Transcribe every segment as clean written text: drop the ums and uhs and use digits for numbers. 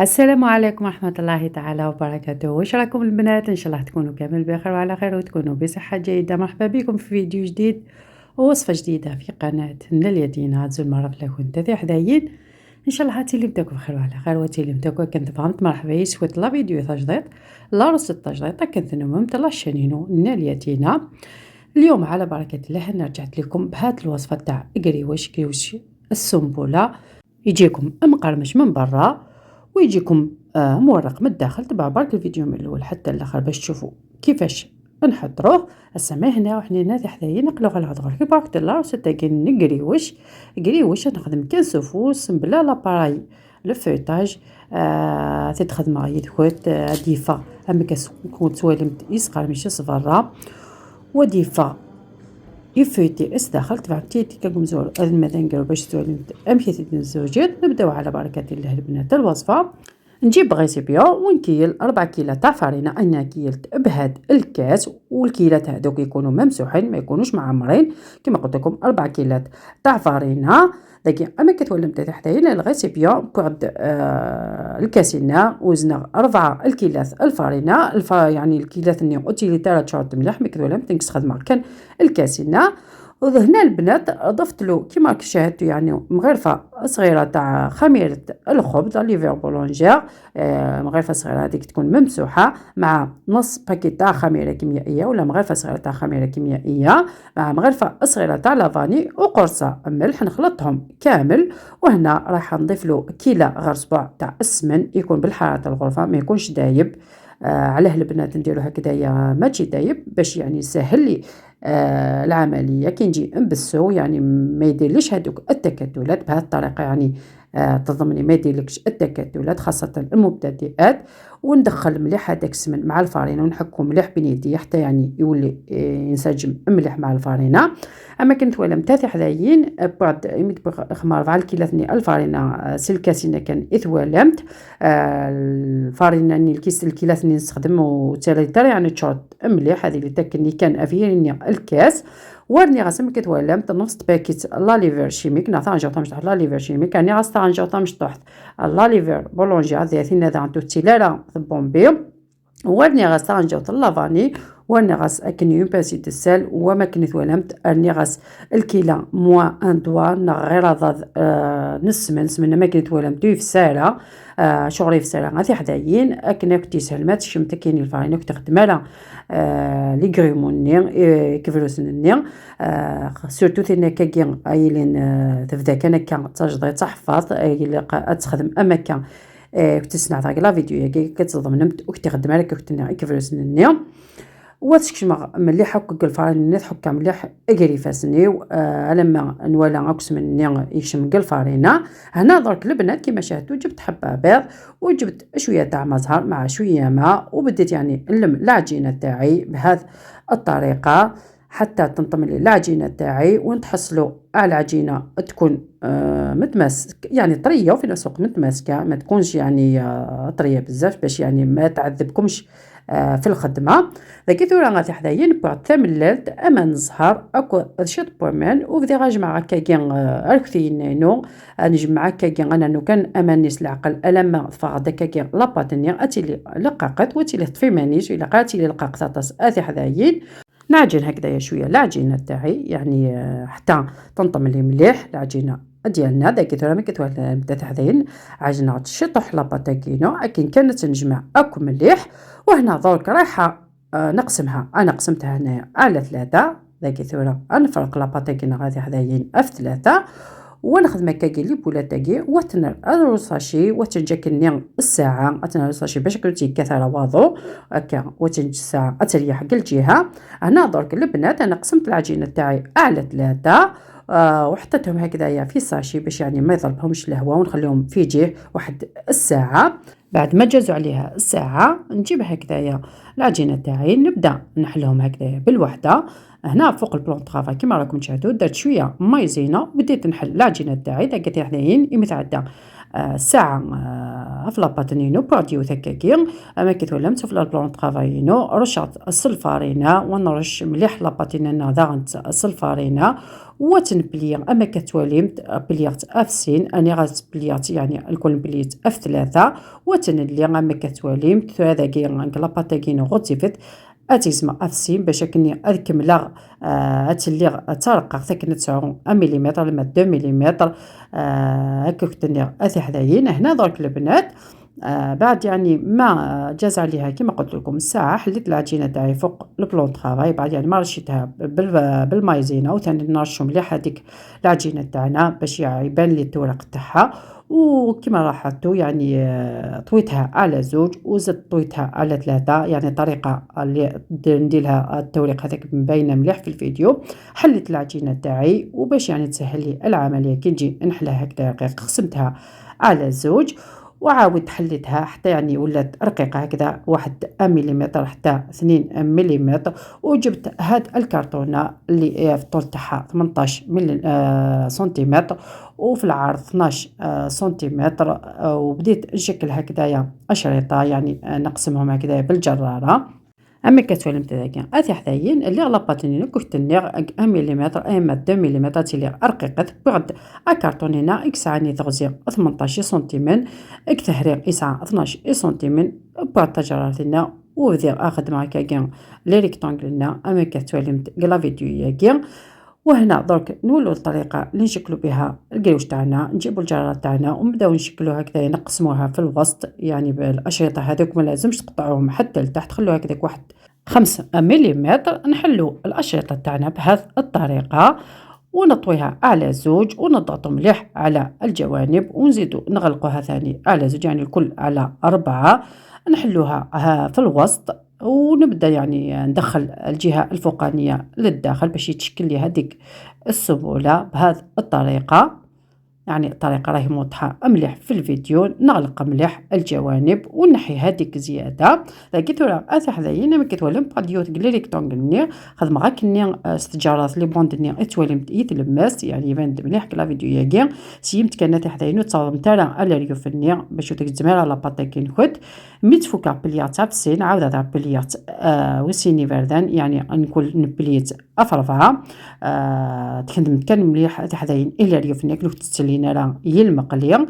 السلام عليكم ورحمة الله تعالى وبركاته. واش راكم البنات؟ ان شاء الله تكونوا كامل بخير وعلى خير وتكونوا بصحة جيدة. مرحبا بكم في فيديو جديد ووصفة جديدة في قناة من اليدين. هاد المرة لا كنت تاع حدايين ان شاء الله هاتي اللي بداكم بخير وعلى خير واتي اللي بداكم كنت فهمت. مرحبا يسويت لا فيديو تجديد لا رصد التجديد كنت نممت لا شانينو نالياتينا. اليوم على بركة الله انا رجعت لكم بهاد الوصفة تاع قريوش السنبلة. يجيكم مقرمش من برا ويجيكم مورق من الداخل. تبع برك الفيديو من الاول حتى الاخر باش تشوفوا كيفاش نحضروه. السما هنا وحنا نادي حدايا نقلو على الهضره كي بارك الله ستاكين قريوش نخدم كان سفوس بلا لاباراي لو فوتاج. تتخدم غير خوت ديفا اما كون توالمت يسقر ماشي صفرا وديفا يفوتي داخل تبعتي كاكم زور المدان نديرو باش توالمت امشي الزوجات. نبداو على بركه الله البنات الوصفه. نجيب غيسيبيون ونكيل 4 كيلو تاع فرينه. انا كيلت بهاد الكاس والكيلات هذوك يكونوا ممسوحين ما يكونوش معمرين كما قلت لكم 4 كيلات تاع فرينه. داكي اما كتولم تاع حدايا الغيسيبيون بعد الكاسينا وزنا 4 الكيلات الفرينه يعني الكيلات اللي قلتي لي 3 شهور مليح ما كتولم تنقص خدمه كان الكاسينا. وهنا البنات ضفت له كيما شاهدتوا يعني مغرفه صغيره تاع خميره الخبز ليفر بولونجير. مغرفه صغيره هذيك تكون ممسوحه مع نص باكيت تاع خميره كيميائيه ولا مغرفه صغيره تاع خميره كيميائيه مع مغرفه صغيره تاع لافاني وقرصه ملح نخلطهم كامل. وهنا راح نضيف له كيلة غير صباع تاع السمن يكون بالحراره الغرفه ما يكونش دايب. علاه البنات نديرو هكذايا ماشي دايب باش يعني يسهل لي العمليه كي نجي نبسو يعني ما يديرليش هذوك التكتلات بهذه الطريقه يعني تضمني ما يديرلكش التكتلات خاصه المبتدئات. وندخل مليح هذاك السمن مع الفرينه ونحكو مليح بين يدي حتى يعني يولي ينسجم مليح مع الفرينه. اما كنت ولا متاثي حدايين بعد يمد خمار 4 كيلات الفرينه سلكاسينا كان اثوالمت الفرينه ني الكيس الكيلات ني نستخدم وتالي يعني تشوط مليح هذه اللي تاكني كان افيني الكاس. ورني غاسم كتولمت نص باكيت لا ليفر شيميك نعطي نجوطه مش تحت لا ليفر شيميك يعني غاستا نجوطه مش تحت لا ليفر بولونجي هذه هذا عندو تيلارا بومبي. ورني غاس نجوط لافاني ورني غاس اكني باسي السال وما كنت ولمت ارني غاس الكيلا موا ان دوا غير ضاد نص من ما كنت ولمت في الساعه شغلي في الساعه غادي حدايين اكنا كنتي سلمات شمت كاين الفاينه كنت خدمه لي غريموني كيفروسني سورتو ثنا كاين ايلين تبدا كان تجدي تحفظ اي تخدم اماكن كنت سمعت هاك لا فيديو كتصدم نمت وكنت خدمه لك كنت كيفروسني واتكش مليح حك الفارين نضحك مليح اجري فاسني لما نولا اكس من يشم الفارينه. هنا درك البنات كما شاهدتوا جبت حبه بيض وجبت شويه تاع مزهر مع شويه ماء وبديت يعني نلم العجينه تاعي بهذه الطريقه حتى تنطم لي العجينه تاعي ونتحصلوا على العجينه تكون متماسك يعني طريه وفي نفس الوقت متماسكه ما تكونش يعني طريه بزاف باش يعني ما تعذبكمش في الخدمه. ذاك ثورة غادي حدايين بعد تمللت اما نزهر اكو شط بومان وبدي غنجمع هكاكين اركثي نينو نجمع هكاكين انا نو كان امانيس العقل الما فقط هكاكين لاباطني اتي لي لقاقت وتي لي طفي مانيش الى قاتي لي لقاقطاس اتي حدايين نعجن هكذايا شويه العجينه تاعي يعني حتى تنطم لي مليح العجينه ديالنا. داك ثورة ما كتولى بدات حدايين عجنه شطح لاباطاكينو اكن كانت نجمع اكو مليح. وهنا درك رايحه نقسمها انا قسمتها هنايا على 3 ذاك ثورة نفرق لاباطاكينا غادي حدايين اف 3 ونخدم كاكي لي بولا تاكي وتنر الروساشي وتنجكني الساعه الروساشي باش كنتي كثر واضو هكا وتنج الساعه اتريح كل جهه. هنا درك البنات انا قسمت العجينه تاعي على 3 وحطيتهم هكذايا في ساشي باش يعني ما يضربهمش الهواء ونخليهم في جهه واحد الساعه. بعد ما جازوا عليها الساعه نجيب هكذايا العجينه تاعي نبدا نحلهم هكذايا بالوحده. هنا فوق البلون طرافا كما راكم تشاهدوا درت شويه مايزينا بديت نحل العجينه تاعي داك حدايين يمتعدى ساعه في لاباطنينو بوعديو ثكاكي اما كتولمت في البلون طرافاينو رشعت السلفارينا ونرش مليح لاباطيننا ضاغنت السلفارينا وتنبلي اما كتولمت بليغت افسين اني غتبليغت يعني الكل بليت اف 3 وتنلي اما كتولمت هذا كي لاباطاكينو غوتيفت اتيزما افسين باش كني اكملا اتليغ ترقق ثكن 9 ملم لما 2 ملم هكا كنت اثي حداين هنا درك البنات بعد يعني ما جاز عليها كما قلت لكم الساعه حليت العجينه تاعي فوق البلون طرافاي بعد يعني ما رشيتها بالمايزينا وثاني نرشو مليح هذيك العجينه تاعنا باش يبان لي التورق تاعها وكما لاحظتوا يعني طويتها على 2 وزدت طويتها على 3 يعني طريقه اللي نديرها التوريق هذاك مبينه مليح في الفيديو. حليت العجينه تاعي وباش يعني تسهل لي العمليه كي نجي نحلها هكذا رقيق قسمتها على 2 وعاود حليتها حتى يعني ولات رقيقه هكذا 1 ملم حتى 2 ملم وجبت هاد الكرتونه اللي في الطول تاعها 18 سنتيمتر وفي العرض 12 سنتيمتر وبديت نشكل هكذايا اشرطه يعني نقسمهم هكذايا بالجراره. اما كتولمت هذاك اثي حداين اللي على باتنين كنت نيغ 1 ملم اما 2 ملم تيلي رقيقت بعد اكارتونينا اكسعني تغزي 18 سنتيمتر اكتهريق اسعى 12 سنتيمتر بعد تجراتنا وبدير اخذ معك كاع لي ريكتانغلنا اما كتولمت كلا فيديو ياكي. وهنا درك نولوا الطريقه اللي نشكلوا بها القروش تاعنا نجيبوا الجراره تاعنا ونبداو نشكلوا هكذا نقسموها في الوسط يعني بالاشرطه هذوك ما لازمش تقطعوهم حتى لتحت خلوها هكذاك 5 ملم. نحلوا الاشرطه تاعنا بهذه الطريقه ونطويها على 2 ونضغطوا مليح على الجوانب ونزيدوا نغلقوها ثاني على 2 يعني الكل على 4 نحلوها في الوسط ونبدا يعني ندخل الجهه الفوقانيه للداخل باش يتشكل لي هذيك السبوله بهذه الطريقه يعني الطريقه راهي موضحه مليح في الفيديو. نغلق مليح الجوانب ونحي هذيك زياده لقيت راه اثي حذايا ما كتولم بقديو تقلي ريكتونغل خدم غاك ني استجارات لي بوند ني اتولم يتلمس يعني يبان مليح كلا فيديو ياكي سيمت كانت حذايا تصاوب تاع على ريوف الني باش تكزمر على باطاكين خد ميت فوكا بليات بسين عاود تاع بليات وسيني فردان يعني نقول نبليت افرفها تخدم كان مليح حذايا الى ريوف الني كنت تسلي راه يلمقلي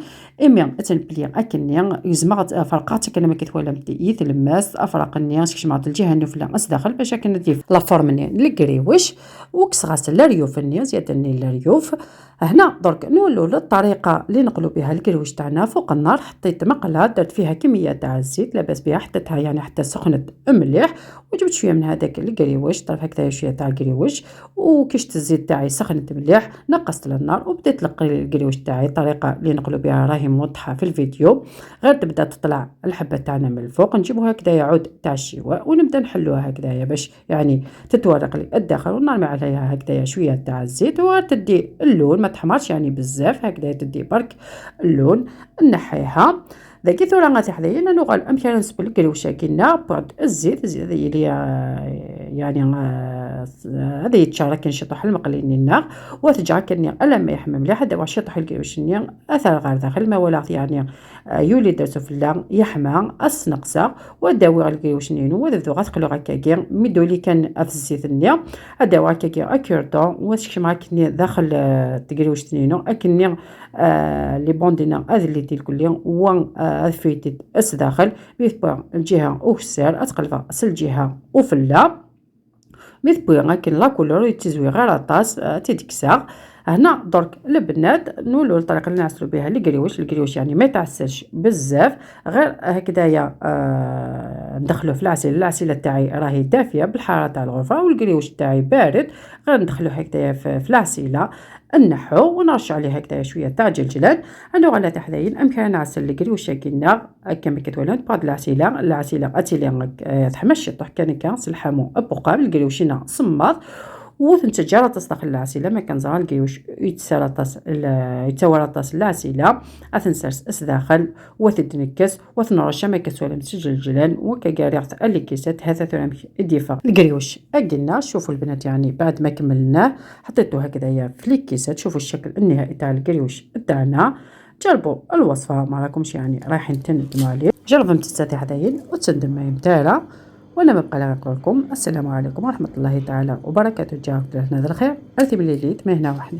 اما تنبلي اكني يزمغت فرقات كان ما كتولم يتلمس افرق الناس كش مع الجهه النفله داخل باش كندير لا فورم الكريوش وكس غاسل الريوف الناس زيادني الريوف. هنا درك نولوا للطريقه اللي نقلوا بها الكريوش تاعنا فوق النار حطيت مقله درت فيها كميه تاع الزيت لاباس بها حطيتها يعني حتى سخنت مليح وجبت شويه من هذاك الكريوش طرف هكذا شويه تاع الكريوش وكشت الزيت تاعي سخنت مليح نقصت للنار وبديت نقلي الكريوش تاعي الطريقه اللي نقلوا بها راهي موضحه في الفيديو غير تبدا تطلع الحبه تاعنا من الفوق نجيبوها هكذا يعود تاع الشواء ونبدا نحلوها هكذايا باش يعني تتورق لي الداخل ونرمي عليها هكذايا شويه تاع الزيت وتدي اللون ما تحمرش يعني بزاف هكذا تدي برك اللون نحيها ذاكي ثورة غاتي حدايا نغال امثال نسبل الكريوشه كينا بعد الزيت اللي يعني هذا يتشارك نشطح المقلين النار وتجعل كني الا ما يحمم مليح هذا واش يطيح الكريوش ني اثر غير داخل ما ولا يعني يولي درتو في اللان يحمى السنقسه وداوي الكريوش نينو وذو غتقلو هكاكي ميدولي كان في الزيت النيا هذا هكاكي اكيرتون واش كما كني داخل الكريوش نينو اكني لي بوندينا هذا اللي ديال كليا و فيتد اس داخل بيتبع الجهه وكسر اتقلبها الجهه وفلا ميتبوي غاكن لا كولور يتزوي غير طاس تيدكسا. هنا درك البنات نولوا الطريقه اللي نعسلوا بها الكريوش يعني ما يتعسلش بزاف غير هكذايا ندخلوه في العسيله تاعي راهي دافيه بالحراره تاع الغرفه والكريوش تاعي بارد غير ندخلوه هكذايا في العسيله نحو ونرش عليه هكذا شويه تاع جلجلان انا على تحداين امكن نعسل الكريوش كينا كما كتولد بعد العسيله اتيلي تحمش طح كان الحمو ابقى الكريوشنا صماط وتنتجر تصدق العسيله ما كان زغال الكريوش يتورطس العسيله اثنسرس اسداخل وتدنكس وتنرش ما كتولم سجلجلان وكقاريغت اللي كيسات هذا ثرام الديفا الكريوش قلنا شوفوا البنات يعني بعد ما كملناه حطيته هكذايا في الكيسات شوفوا الشكل النهائي تاع الكريوش تاعنا جربوا الوصفة، ما راكمش يعني رايحين تندموا عليه. جربوا تستطيع حداين وتسد ما يمتالا. وانا ما بقى نقول لكم السلام عليكم ورحمه الله تعالى وبركاته. جاكم هذا الخير، ارتب لي ليت ما هنا وحدي.